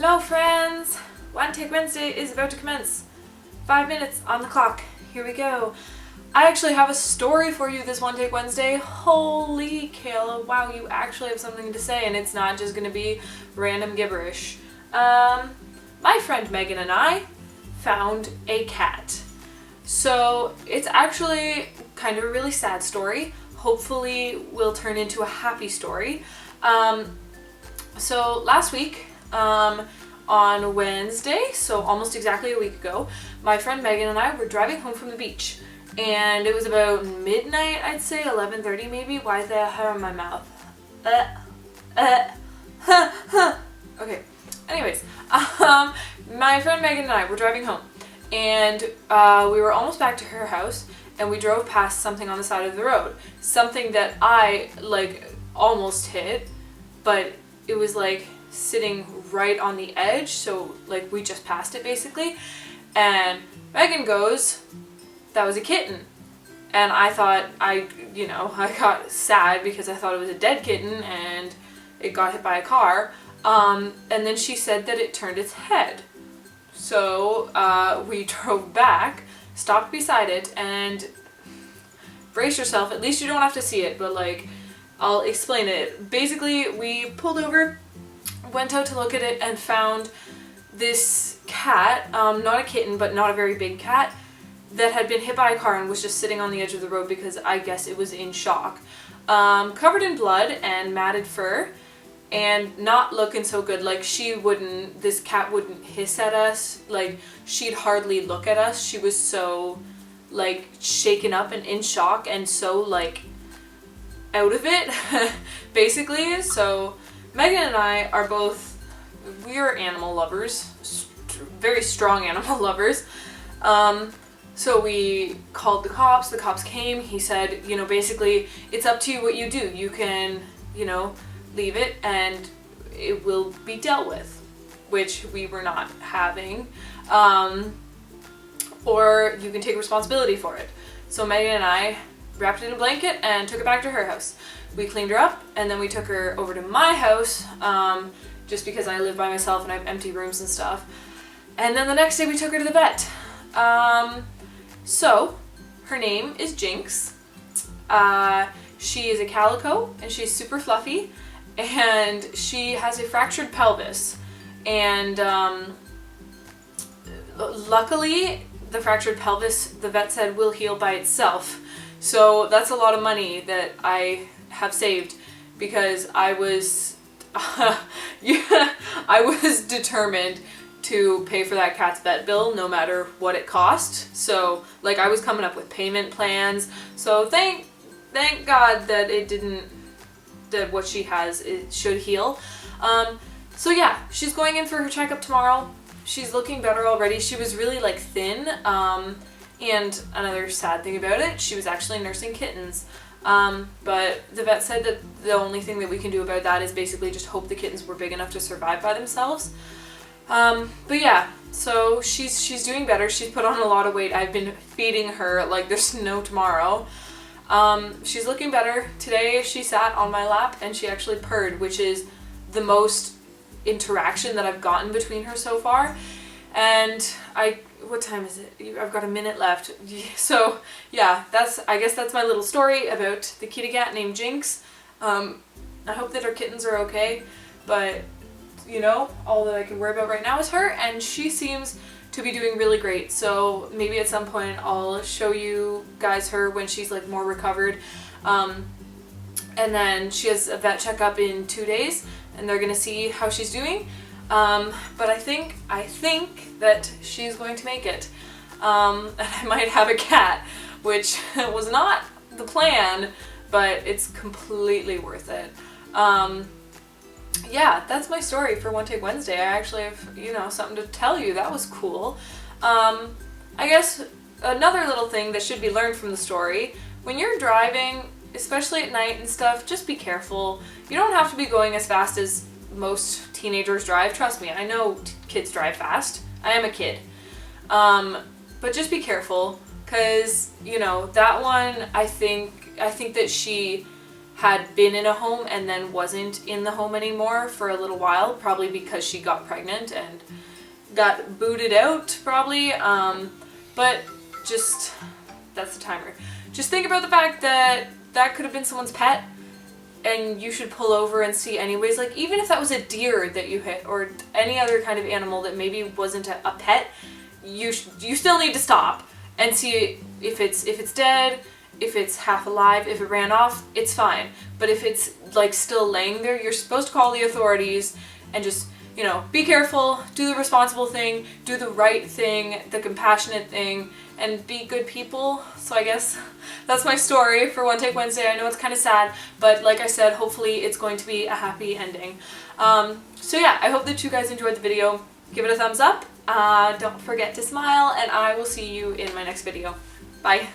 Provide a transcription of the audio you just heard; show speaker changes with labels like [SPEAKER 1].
[SPEAKER 1] Hello friends! One Take Wednesday is about to commence. 5 minutes on the clock. Here we go. I actually have a story for you this One Take Wednesday. Holy Kayla, wow, you actually have something to say and it's not just gonna be random gibberish. My friend Megan and I found a cat. So it's actually kind of a really sad story. Hopefully will turn into a happy story. So last week, on Wednesday, so almost exactly a week ago, my friend Megan and I were driving home from the beach, and it was about midnight, I'd say 11:30 maybe. Why is there a hair in my mouth? Okay. Anyways, my friend Megan and I were driving home, and we were almost back to her house, and we drove past something on the side of the road, something that I almost hit, but it was sitting right on the edge, so we just passed it basically. And Megan goes, "That was a kitten." And I thought, I got sad because I thought it was a dead kitten and it got hit by a car. And then she said that it turned its head. So we drove back, stopped beside it, and brace yourself, at least you don't have to see it, but I'll explain it. Basically, we pulled over, went out to look at it, and found this cat, not a kitten, but not a very big cat, that had been hit by a car and was just sitting on the edge of the road because I guess it was in shock. Covered in blood and matted fur, and not looking so good. This cat wouldn't hiss at us, she'd hardly look at us. She was so, shaken up and in shock and so, out of it, basically. So Megan and I are we're animal lovers, very strong animal lovers. So we called the cops came, he said, basically, it's up to you what you do. You can, leave it and it will be dealt with, which we were not having, or you can take responsibility for it. So Megan and I wrapped it in a blanket and took it back to her house. We cleaned her up, and then we took her over to my house, just because I live by myself and I have empty rooms and stuff. And then the next day we took her to the vet. So her name is Jinx. She is a calico and she's super fluffy, and she has a fractured pelvis. And luckily the fractured pelvis, the vet said, will heal by itself. So that's a lot of money that I have saved, because I was I was determined to pay for that cat's vet bill no matter what it cost. So I was coming up with payment plans. So thank God that that what she has, it should heal. So yeah, she's going in for her checkup tomorrow. She's looking better already. She was really thin. And another sad thing about it, she was actually nursing kittens. But the vet said that the only thing that we can do about that is basically just hope the kittens were big enough to survive by themselves. But yeah, so she's doing better. She's put on a lot of weight. I've been feeding her like there's no tomorrow. She's looking better. Today she sat on my lap and she actually purred, which is the most interaction that I've gotten between her so far. And what time is it? I've got a minute left. So yeah, I guess that's my little story about the kitty cat named Jinx. I hope that her kittens are okay, but all that I can worry about right now is her, and she seems to be doing really great. So maybe at some point I'll show you guys her when she's more recovered. And then she has a vet checkup in 2 days, and they're gonna see how she's doing. But I think that she's going to make it. And I might have a cat, which was not the plan, but it's completely worth it. Yeah, that's my story for One Take Wednesday. I actually have, something to tell you. That was cool. I guess another little thing that should be learned from the story, when you're driving, especially at night and stuff, just be careful. You don't have to be going as fast as most teenagers drive. Trust me, I know kids drive fast. I am a kid. But just be careful, because, that one, I think that she had been in a home and then wasn't in the home anymore for a little while, probably because she got pregnant and got booted out, probably. But just, that's the timer. Just think about the fact that that could have been someone's pet, and you should pull over and see anyways. Like, even if that was a deer that you hit or any other kind of animal that maybe wasn't a pet, you still need to stop and see if it's dead, if it's half alive. If it ran off, it's fine. But if it's like still laying there, you're supposed to call the authorities and just, you know, be careful, do the responsible thing, do the right thing, the compassionate thing, and be good people. So I guess that's my story for One Take Wednesday. I know it's kind of sad, but like I said, hopefully it's going to be a happy ending. So yeah, I hope that you guys enjoyed the video. Give it a thumbs up. Don't forget to smile, and I will see you in my next video. Bye.